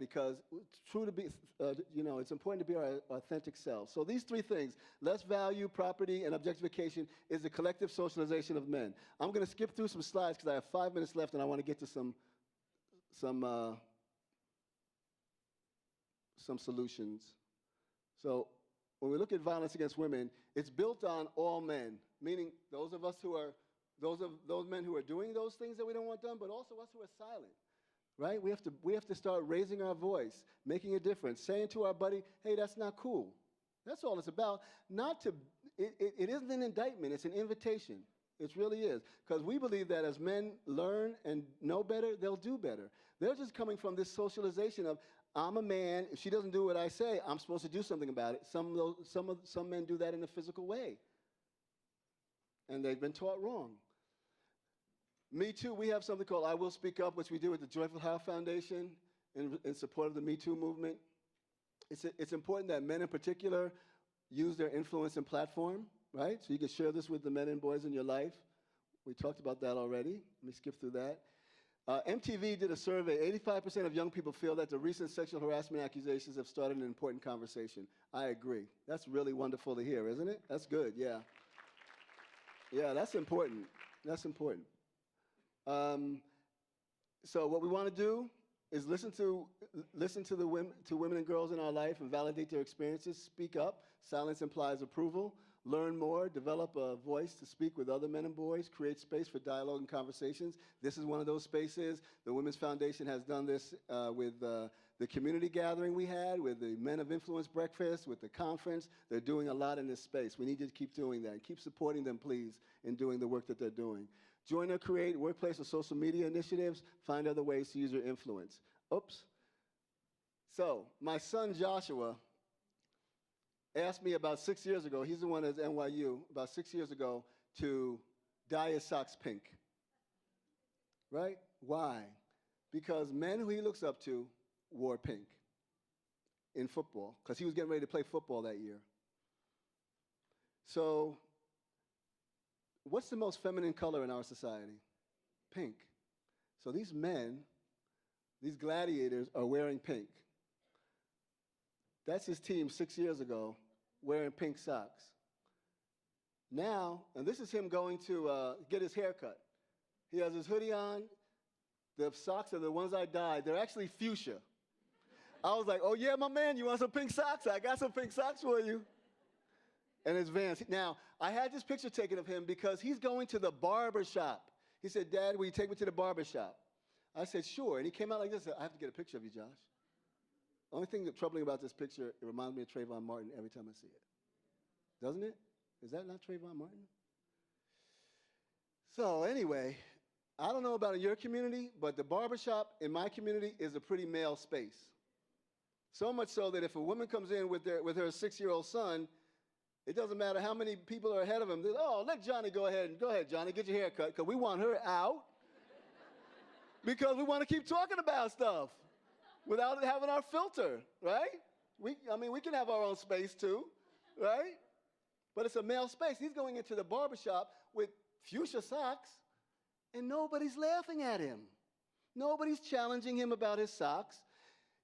because true to be, it's important to be our authentic selves. So these three things, less value, property, and objectification, is the collective socialization of men. I'm going to skip through some slides because I have 5 minutes left and I want to get to some solutions. So when we look at violence against women, it's built on all men, meaning those of us who are, those men who are doing those things that we don't want done, but also us who are silent. Right? We have to start raising our voice, making a difference, saying to our buddy, hey, that's not cool. That's all it's about. It isn't an indictment, it's an invitation. It really is. Because we believe that as men learn and know better, they'll do better. They're just coming from this socialization of, I'm a man, if she doesn't do what I say, I'm supposed to do something about it. Some men do that in a physical way. And they've been taught wrong. Me Too, we have something called I Will Speak Up, which we do with the Joyful Heart Foundation in support of the Me Too movement. It's important that men in particular use their influence and platform, right? So you can share this with the men and boys in your life. We talked about that already. Let me skip through that. MTV did a survey. 85% of young people feel that the recent sexual harassment accusations have started an important conversation. I agree. That's really wonderful to hear, isn't it? That's good, yeah. Yeah, that's important. That's important. So what we want to do is listen to women and girls in our life and validate their experiences, speak up. Silence implies approval. Learn more, develop a voice to speak with other men and boys, create space for dialogue and conversations. This is one of those spaces. The Women's Foundation has done this with the community gathering we had, with the Men of Influence breakfast, with the conference. They're doing a lot in this space. We need to keep doing that. Keep supporting them, please, in doing the work that they're doing. Join or create workplace or social media initiatives. Find other ways to use your influence. Oops. So my son Joshua asked me about 6 years ago, he's the one at NYU, about 6 years ago, to dye his socks pink. Right? Why? Because men who he looks up to wore pink in football, because he was getting ready to play football that year. So what's the most feminine color in our society? Pink. So these men, these gladiators, are wearing pink. That's his team 6 years ago, wearing pink socks. Now, and this is him going to get his hair cut. He has his hoodie on. The socks are the ones I dyed. They're actually fuchsia. I was like, oh yeah, my man, you want some pink socks? I got some pink socks for you. And his Vans. Now, I had this picture taken of him because he's going to the barber shop. He said, Dad, will you take me to the barber shop? I said, sure. And he came out like this. I have to get a picture of you, Josh. Only thing that's troubling about this picture, it reminds me of Trayvon Martin every time I see it. Doesn't it? Is that not Trayvon Martin? So anyway, I don't know about in your community, but the barbershop in my community is a pretty male space. So much so that if a woman comes in with her 6-year-old son, it doesn't matter how many people are ahead of him. Oh, let Johnny go ahead. Go ahead, Johnny, get your hair cut, because we want her out because we want to keep talking about stuff without having our filter, right? I mean, we can have our own space too, right? But it's a male space. He's going into the barbershop with fuchsia socks, and nobody's laughing at him. Nobody's challenging him about his socks.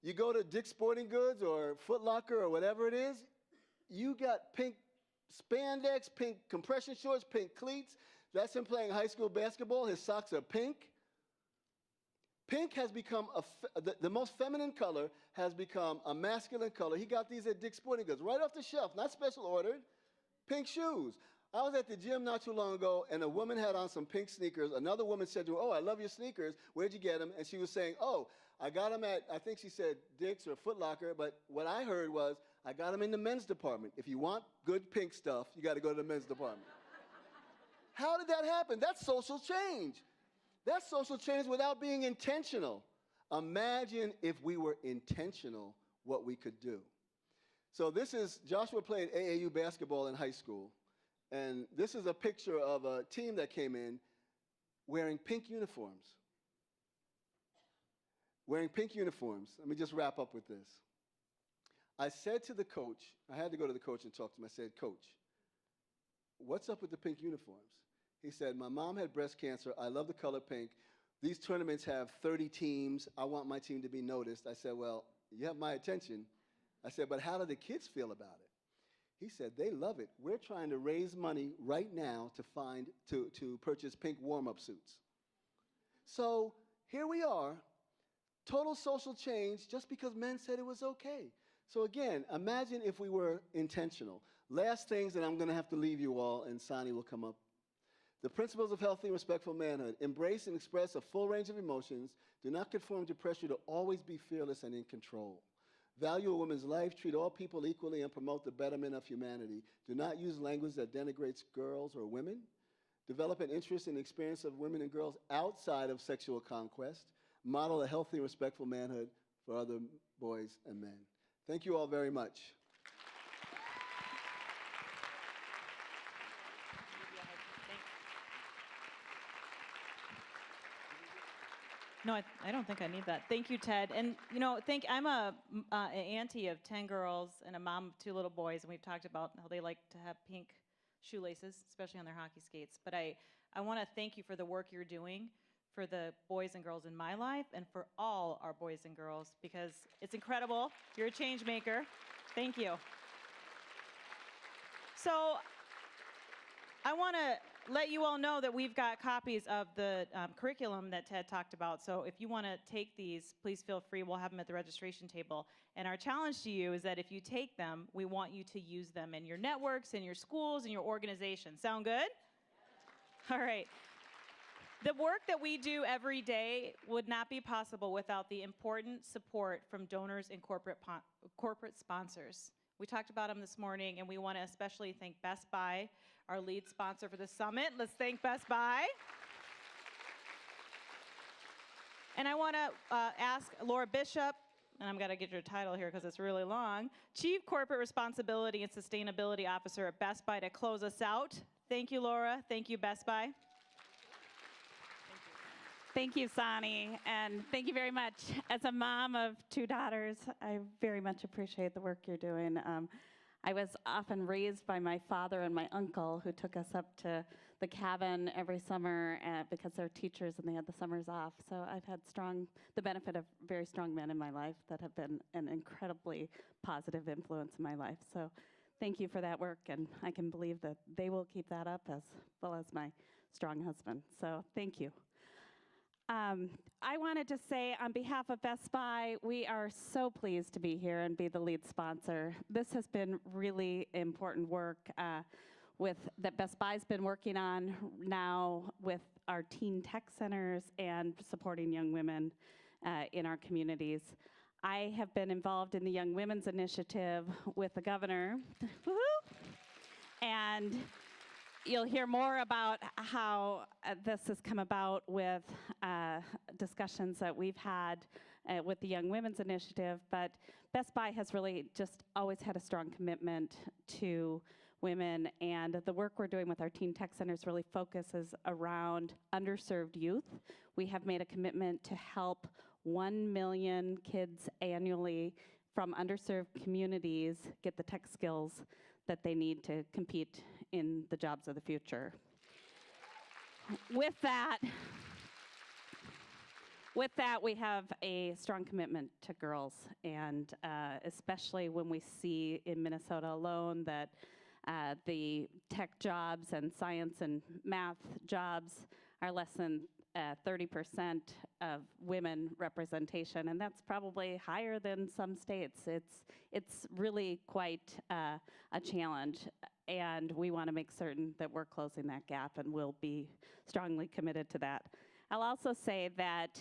You go to Dick's Sporting Goods or Foot Locker or whatever it is, you got pink spandex, pink compression shorts, pink cleats. That's him playing high school basketball. His socks are pink. Pink has become, the most feminine color has become a masculine color. He got these at Dick's Sporting Goods, right off the shelf, not special ordered. Pink shoes. I was at the gym not too long ago, and a woman had on some pink sneakers. Another woman said to her, oh, I love your sneakers. Where'd you get them? And she was saying, oh, I got them at, I think she said Dick's or Foot Locker, but what I heard was, I got them in the men's department. If you want good pink stuff, you got to go to the men's department. How did that happen? That's social change. That's social change without being intentional. Imagine if we were intentional, what we could do. So this is, Joshua played AAU basketball in high school. And this is a picture of a team that came in wearing pink uniforms. Wearing pink uniforms. Let me just wrap up with this. I said to the coach, I had to go to the coach and talk to him. I said, Coach, what's up with the pink uniforms? He said, my mom had breast cancer. I love the color pink. These tournaments have 30 teams. I want my team to be noticed. I said, well, you have my attention. I said, but how do the kids feel about it? He said, they love it. We're trying to raise money right now to purchase pink warm-up suits. So here we are, total social change just because men said it was okay. So again, imagine if we were intentional. Last things, and I'm going to have to leave you all, and Sonny will come up. The principles of healthy and respectful manhood. Embrace and express a full range of emotions. Do not conform to pressure to always be fearless and in control. Value a woman's life. Treat all people equally and promote the betterment of humanity. Do not use language that denigrates girls or women. Develop an interest in the experience of women and girls outside of sexual conquest. Model a healthy and respectful manhood for other boys and men. Thank you all very much. No, I don't think I need that. Thank you, Ted. And I'm an auntie of 10 girls and a mom of 2 little boys, and we've talked about how they like to have pink shoelaces, especially on their hockey skates. But I want to thank you for the work you're doing for the boys and girls in my life and for all our boys and girls, because it's incredible. You're a change maker. Thank you. So I want to let you all know that we've got copies of the curriculum that Ted talked about. So if you want to take these, please feel free. We'll have them at the registration table. And our challenge to you is that if you take them, we want you to use them in your networks, in your schools, in your organizations. Sound good? All right. The work that we do every day would not be possible without the important support from donors and corporate sponsors. We talked about them this morning, and we want to especially thank Best Buy, our lead sponsor for the summit. Let's thank Best Buy. And I want to ask Laura Bishop, and I'm going to get your title here because it's really long, Chief Corporate Responsibility and Sustainability Officer at Best Buy, to close us out. Thank you, Laura. Thank you, Best Buy. Thank you, Sonny, and thank you very much. As a mom of 2 daughters, I very much appreciate the work you're doing. I was often raised by my father and my uncle, who took us up to the cabin every summer because they're teachers and they had the summers off. So I've had the benefit of very strong men in my life that have been an incredibly positive influence in my life. So thank you for that work, and I can believe that they will keep that up as well as my strong husband. So thank you. I wanted to say on behalf of Best Buy, we are so pleased to be here and be the lead sponsor. This has been really important work that Best Buy's been working on now with our teen tech centers and supporting young women in our communities. I have been involved in the Young Women's Initiative with the governor. And you'll hear more about how this has come about with discussions that we've had with the Young Women's Initiative, but Best Buy has really just always had a strong commitment to women, and the work we're doing with our teen tech centers really focuses around underserved youth. We have made a commitment to help 1 million kids annually from underserved communities get the tech skills that they need to compete in the jobs of the future. With that, we have a strong commitment to girls, and especially when we see in Minnesota alone that the tech jobs and science and math jobs are less than 30% of women representation, and that's probably higher than some states. It's really quite a challenge, and we want to make certain that we're closing that gap, and we'll be strongly committed to that. I'll also say that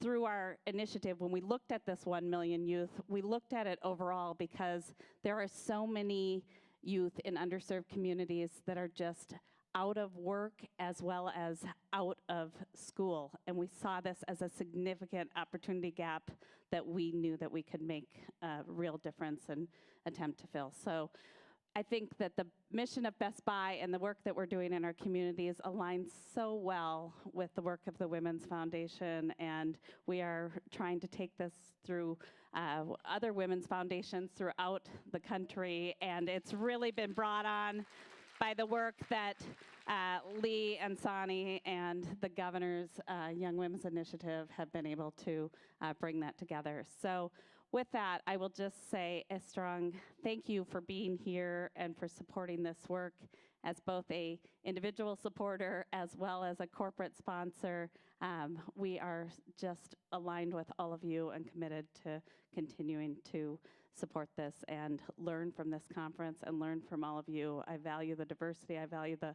through our initiative, when we looked at this 1 million youth, we looked at it overall because there are so many youth in underserved communities that are just out of work as well as out of school. And we saw this as a significant opportunity gap that we knew that we could make a real difference and attempt to fill. So I think that the mission of Best Buy and the work that we're doing in our communities aligns so well with the work of the Women's Foundation, and we are trying to take this through other women's foundations throughout the country, and it's really been brought on by the work that Lee and Sani and the governor's Young Women's Initiative have been able to bring that together. So with that, I will just say a strong thank you for being here and for supporting this work as both a individual supporter as well as a corporate sponsor. We are just aligned with all of you and committed to continuing to support this and learn from this conference and learn from all of you. I value the diversity, I value the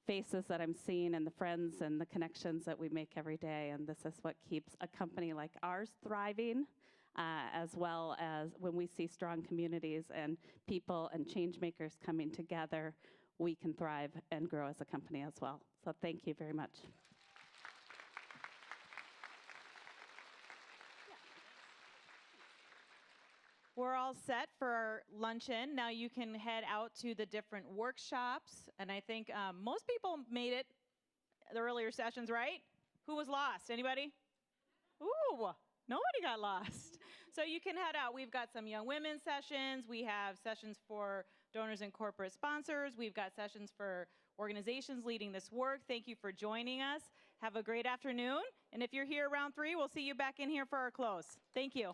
faces that I'm seeing and the friends and the connections that we make every day, and this is what keeps a company like ours thriving, as well as when we see strong communities and people and change makers coming together, we can thrive and grow as a company as well. So thank you very much. We're all set for our luncheon. Now you can head out to the different workshops. And I think most people made it the earlier sessions, right? Who was lost? Anybody? Ooh, nobody got lost. So you can head out. We've got some young women sessions. We have sessions for donors and corporate sponsors. We've got sessions for organizations leading this work. Thank you for joining us. Have a great afternoon. And if you're here around 3, we'll see you back in here for our close. Thank you.